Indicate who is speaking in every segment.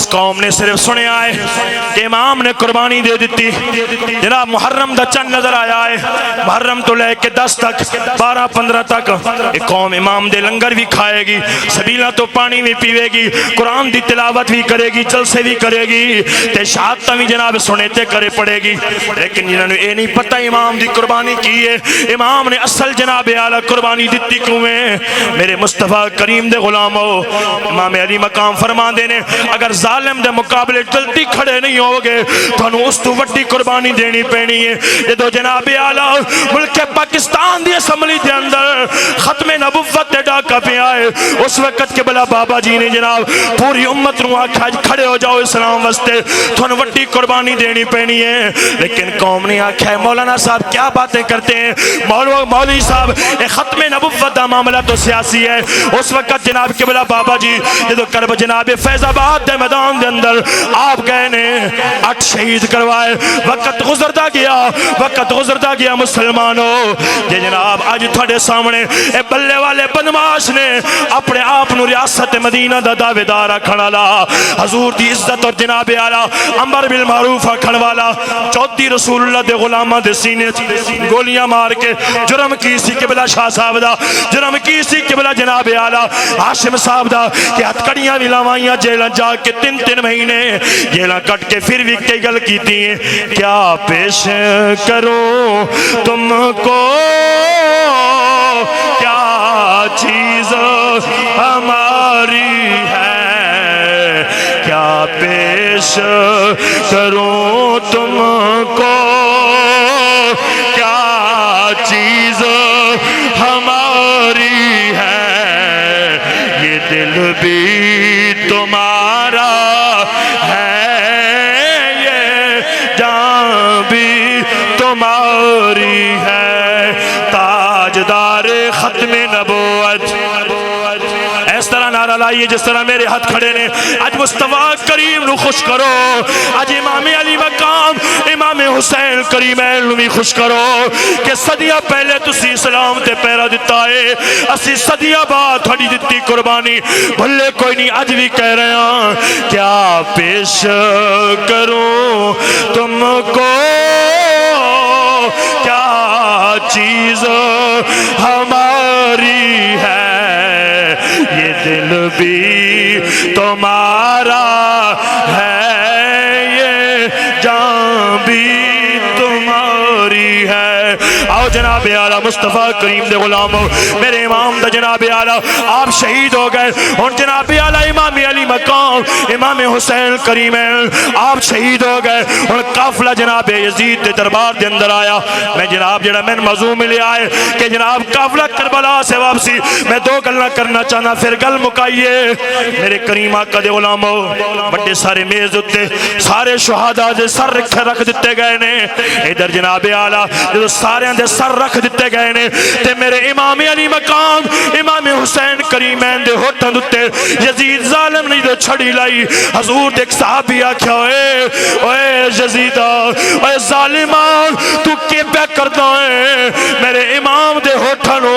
Speaker 1: اس قوم نے صرف سنے آئے کہ امام نے قربانی دے دیتی. جناب محرم دا چند نظر آیا ہے, محرم تو لے کے 10 تک 12-15 تک ایک قوم امام دے لنگر بھی کھائے گی, سبیلہ تو پانی بھی پیوے گی, قرآن دی تلاوت بھی کرے گی, جلسے بھی کرے گی, تے شہادت بھی جناب سنیتے کرے پڑے گی. لیکن جنہوں نے یہ نہیں پتہ امام دی قربانی کی ہے, امام نے اصل جناب اعلیٰ قربانی دیتی کیوں ہے. میرے مصطفیٰ کریم دے غلامو, امام علی مقام فرما دینے اگر ظالم دے مقابلے جلدی کھڑے نہیں ہوگے تو انہوں اس تو وڈی قربانی دینی پینی ہے. یہ تو جناب اعلیٰ ملک پاکستان دی اسمبلی دے اندر ختم نبوت دے ڈاکہ پہ آئے, اس وقت کے بلا بابا جی نے جناب پوری امت نو آکھا کھڑے ہو جاؤ اسلام واسطے, تو انہوں وڈی قربانی دینی پینی ہے. لیکن قوم نے آکھا ہے مولانا صاحب کیا باتیں کرتے ہیں, مولوی صاحب اے ختم نبوت دا معاملہ تو سیاسی ہے. اس وقت جناب کے بلا بابا جی جدو کرب جناب فیض آباد دے میدان دے اندر آپ گئے نے 8 شہید کروائے, وقت گزرتا گیا مسلمانوں. یہ جناب آج تھوڑے سامنے اے بلے والے بدماش نے اپنے آپ نو ریاست مدینہ دا دعوے دار رکھن والا, حضور دی عزت اور جناب اعلیٰ امر بالمعروف رکھن والا, چوتھی رسول اللہ دے غلامہ دے سینے گولیاں مار کے جرم کی سی قبلہ شاہ صاحب دا, جرم کی سی قبلہ جناب اعلیٰ ہاشم صاحب دا, کہ ہتکڑیاں بھی لاوائیاں جیلہ جا کے 3 مہینے جیلہ کٹ کے پھر بھی کئی گل کیتی ہیں. کیا پیش کرو تم کو, کیا چیز ہماری ہے, کیا پیش کرو تم کو, کیا چیز ہماری ہے, یہ دل بھی تمہارا ہے, یہ جان بھی تمہاری ہے, تاجدار ختم نبوت. اس طرح نعرہ لائیے جس طرح میرے ہاتھ کھڑے نے, آج مصطفیٰ کریم نو خوش کرو, آج امام علی مقام امام حسین کریمین نو بھی خوش کرو کہ صدیہ پہلے تسی اسلام تے پیرا دیتا ہے, اسی صدیہ بعد تھوڑی دیتی قربانی بھلے کوئی نہیں. آج بھی کہہ رہے ہیں کیا پیش کروں تم کو, کیا چیز ہماری ہے, یہ دل بھی تمہارا ہے, یہ جان بھی تمہاری ہے. آؤ جناب اعلیٰ مصطفیٰ کریم دے غلاموں, میرے امام دا جناب اعلیٰ آپ شہید ہو گئے, اور جناب اعلیٰ امام علی مقام امام حسین کریمین آپ شہید ہو گئے, اور قافلہ جناب یزید دے دربار دے اندر آیا. میں جناب جڑا میں موضوع ملے آئے کہ جناب قافلہ کربلا سے واپسی, میں 2 گلنا کرنا چاہنا پھر گل مکائیے. میرے کریم آقا دے غلاموں, بڑے سارے میز ہوتے سارے شہادہ دے سر رکھ دیتے گئے نے, ادھر جناب اعلیٰ جو سارے دے سر رکھ دیتے گئے نے, تے میرے امام علی مقام امام حسین کریمین دے ہوتاں دتے یزید ظالم نہیں دے چھڑی لائی. حضور دے ایک صحابی آکھیا اے یزیدہ, اے ظالمان تو کی پہ کرتا ہے, میرے امام دے ہوتاں نو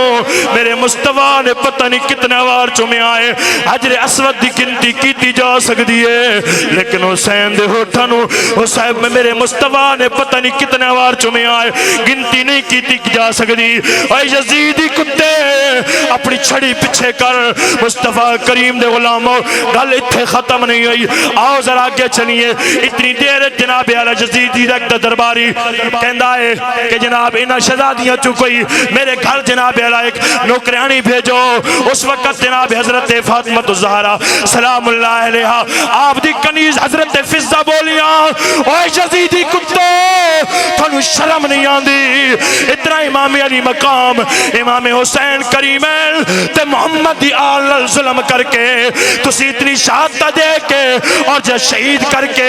Speaker 1: میرے مصطفیٰ نے پتہ نہیں کتنے وار چومے آئے, حجر اسود دی گنتی کیتی جا سکتی ہے, لیکن حسین دے ہوتاں نو حسین میں میرے مصطفیٰ نے پتہ نہیں کتنے وار چومے آئے, گنتی نہیں کیتی جا سکتی. اے یزیدی کتے اپنی چھڑی پچھے کر. مصطفیٰ کریم دے غلاموں گل اتھے ختم نہیں ہوئی, آؤ ذرا آگے چلیے. اتنی دیر جناب اعلیٰ یزیدی رکھ درباری کہندا ہے کہ جناب انہاں شہزادیاں چوں کوئی میرے گھر جناب اعلیٰ ایک نوکریانی بھیجو. اس وقت جناب حضرت فاطمہ الزہرا سلام اللہ علیہا آپ دی کنیز حضرت فضہ بولیاں, اے یزیدی کتے تھانو شرم نہیں آندی, اتنا امام علی مقام امام حسین کریمین تے محمد دی آل ظلم کر کے تسی اتنی شہادت دے کے اور جا شہید کر کے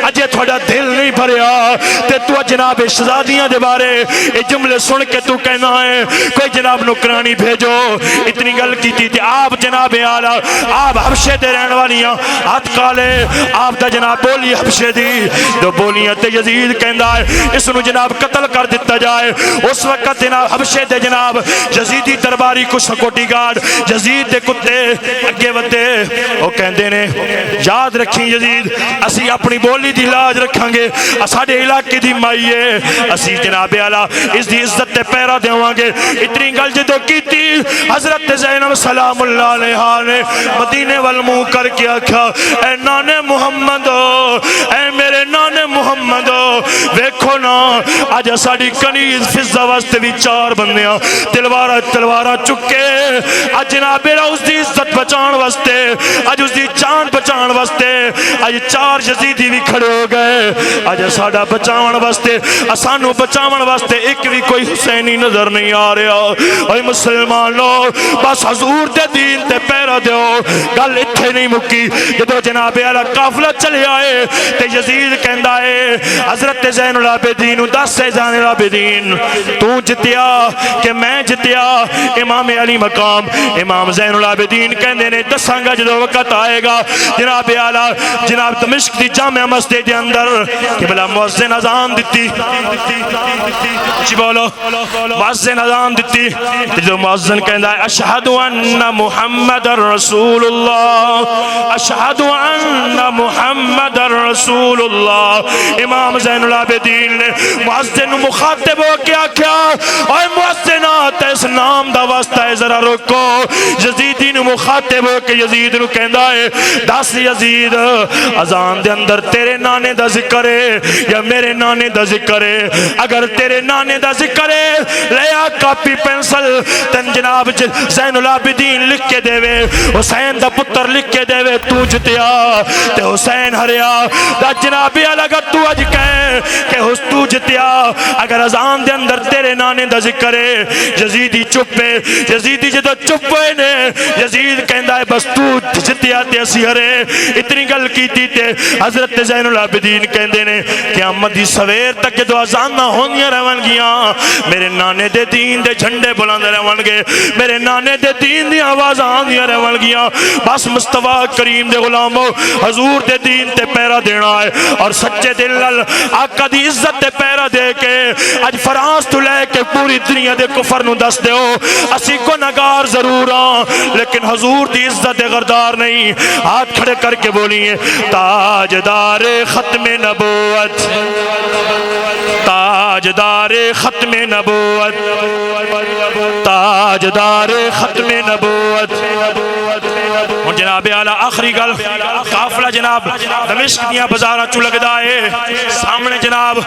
Speaker 1: اجے تھوڑا دل نہیں بھریا, تے تو جناب شہزادیاں دے بارے یہ جملے سن کے تو کہنا ہے کوئی جناب نکرانی بھیجو. اتنی گل کی تھی آپ جناب اعلیٰ آپ حبشے دے رہن والیاں ہاتھ کالے, آپ دا جناب بولی حبشے دی, دو بولیاں تے یزید کہندا ہے اس نو جناب قتل کر دیتا جائے. اس وقت جناب حبشے دے جناب یزیدی درباری کو سکوٹی گارڈ یزید دے کتے اگے ودے وہ کہندے نے یاد رکھیں یزید اسی اپنی بولی دی لاج رکھاں گے ساڈے علاقے دی مائی ہے اسی جناب اعلیٰ اس دی عزت تے پیرا دیواں گے اتنی گل جدو کیتی حضرت زینب سلام اللہ علیہا نے مدینے والمو کر کے آکھا اے نانے محمد اے میرے نانے محمد ویکھو نا آج ساڑی کنیز فضہ واسطے بھی 4 بندیاں تلوارہ چکے آج جناب اس دی عزت بچان واسطے آج اس دی جان بچان واسطے آج 4 یزیدی بھی کھڑے ہو گئے آج ساڑا بچان واسطے اسانو بچان واسطے ایک بھی کوئی حسینی نظر نہیں آ رہا اے مسلمانو بس حضور دے دین تے پیرا دیو گل اتھے نہیں مکی جدو جناب اعلیٰ قافلہ چلے آئے تے یزید کہندا ہے حضرت زین العابدین دس سے زین العابدین تو جتیا کہ میں جتیا امام علی مقام امام زین العابدین کہندے نے دساں گا جدو وقت آئے گا جناب اعلیٰ جناب دمشق دی جامع مسجد دے اندر کہ بلا مؤذن اذان دتی جی بولو مؤذن اذان دتی جو مؤذن کہندا ہے اشہد ان محمد رسول اللہ اشہد ان محمد رسول اللہ امام زین العابدین نے مؤذن مخاطب ہو کیا کیا اور مؤذنات اس نام دا واسطہ ہے ذرا رکو یزیدی نے مخاطب ہو کہ یزید نو کہندا ہے دس یزید اذان دے اندر تیرے نانے دا ذکر ہے یا میرے نانے دا ذکر ہے اگر تیرے نانے دا ذکر ہے لیا کاپی پینسل تن جناب زین العابدین لکھ کے دے وے حسین دا پتر لکھ کے دے وے تو جتیا تے حسین ہریا دا جناب الگ تو اج کہے کہ تو جتیا اگر اذان دے اندر تیرے نانے دا ذکر ہے یزیدی چپے یزیدی جدو چپے نے یزید کہندا ہے بس تو جتیا تے اسی ہرے اتنی گل کیتی تے حضرت زین العابدین کہندے نے قیامت دی سویر تک جدو اذان نہ ہونیاں رہن گیاں میرے نانے دے دین دے جھنڈے بلند رہن گے میرے نانے دے دین دی آواز آندیاں رہن گیاں بس مصطفیٰ کریم دے غلاموں حضور دے دین تے پیرا دینا ہے اور سچے دل نال آقا دی عزت تے پیرا دے کے اج فرانس تو لے کے پوری دنیا دے کفر نو دس دیو اسی کو نگار ضرور ہاں لیکن حضور دی عزت دے غردار نہیں ہاتھ کھڑے کر کے بولیے تاجدار ختم نبوت تاجدار ختم نبوت تاجدار ختم نبوت اور جناب اعلیٰ آخری گل قافلہ جناب دمشق دیا بازاراں چو لگدا ہے سامنے جناب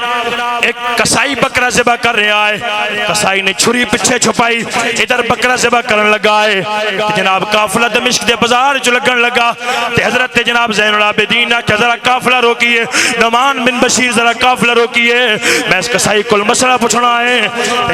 Speaker 1: ایک کسائی بکرا ذبح کر رہا ہے کسائی نے چھری پچھے چھپائی ادھر بکرا ذبح کرن لگا ہے جناب قافلہ دمشق دے بازار چو لگن لگا تے حضرت جناب زین العابدین کہ ذرا قافلہ روکیے نعمان بن بشیر ذرا قافلہ روکیے میں اس کسائی کل مسئلہ پوچھنا ہے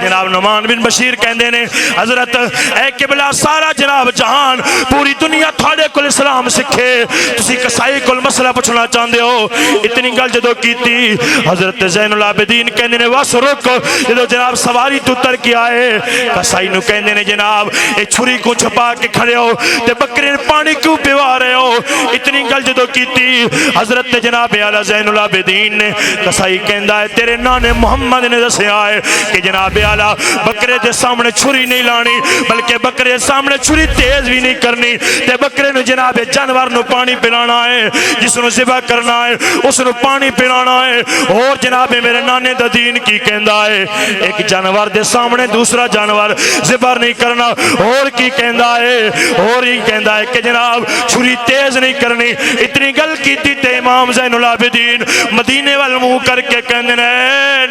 Speaker 1: جناب نعمان بن بشیر کہندے نے حضرت اے قبلہ سارا جناب جہان پوری دنیا تھاڑے کل اسلام سکھے تسی کسائی کل مسئلہ پوچھنا چاہندے ہو اتنی گل جدو کیتی حضرت زین العابدین کہندے نے واس رک جدو جناب سواری تو تر کے آئے کسائی نو کہندے نے جناب اے چھری کو چھپا کے کھڑے ہو تے بکرے پانی کیوں پیوا رہے ہو اتنی گل جدو کیتی حضرت جناب اعلیٰ زین العابدین نے کسائی کہندا ہے تیرے نانے محمد نے دسے آئے کہ جناب اعلیٰ بکرے دے سامنے چھری نہیں لانی بلکہ بکرے سامنے چھری تیز بھی نہیں کرنی تے بکرے نو جناب جانور نو پانی پلانا ہے جس نو ذبح کرنا ہے اس نو پانی پلانا ہے اور جناب میرے نانے دا دین کی کہندا ہے ایک جانور دے سامنے دوسرا جانور ذبح نہیں کرنا اور کی کہندا ہے اور ہی کہندا ہے کہ جناب چھری تیز نہیں کرنی اتنی گل کیتی تے امام زین العابدین مدینے وال منہ کر کے کہندے نے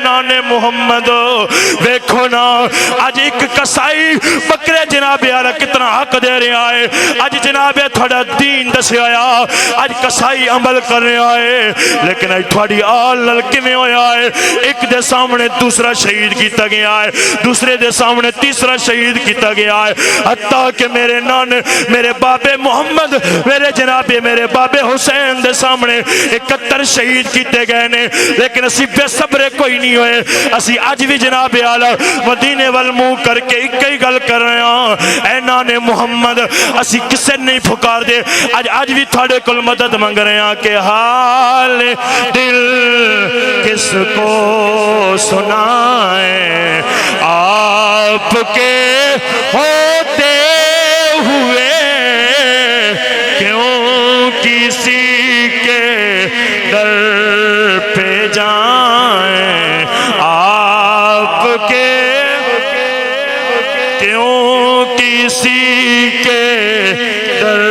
Speaker 1: نانے محمد ویکھو نا اج ایک کسائی بکرے جناب اعلیٰ کتنا حق دے رہا ہے اج جناب تھوڑا دین دسے آیا اج کسائی عمل کر رہا ہے لیکن اج تھوڑی آل للکی میں ہویا ہے ایک دے سامنے دوسرا شہید کیتا گیا ہے دوسرے دے سامنے تیسرا شہید کیتا گیا ہے حتیٰ کہ میرے نانے میرے بابے محمد میرے جناب میرے بابے حسین دے سامنے 71 شہید کیتے گئے نے لیکن اسی بے صبرے کوئی نہیں ہوئے اسی آج بھی جناب اعلیٰ مدینے والمو کر کے ایک ہی گل کر رہے ہیں اے نانے محمد اسی کسے نہیں پھکار دے آج بھی تھوڑے کل مدد مانگ رہے ہیں کہ حال دل کس کو سنائیں آپ کے ہوتے ہوئے کیوں کسی کے در پہ جائیں، آپ کے کیوں کسی کے در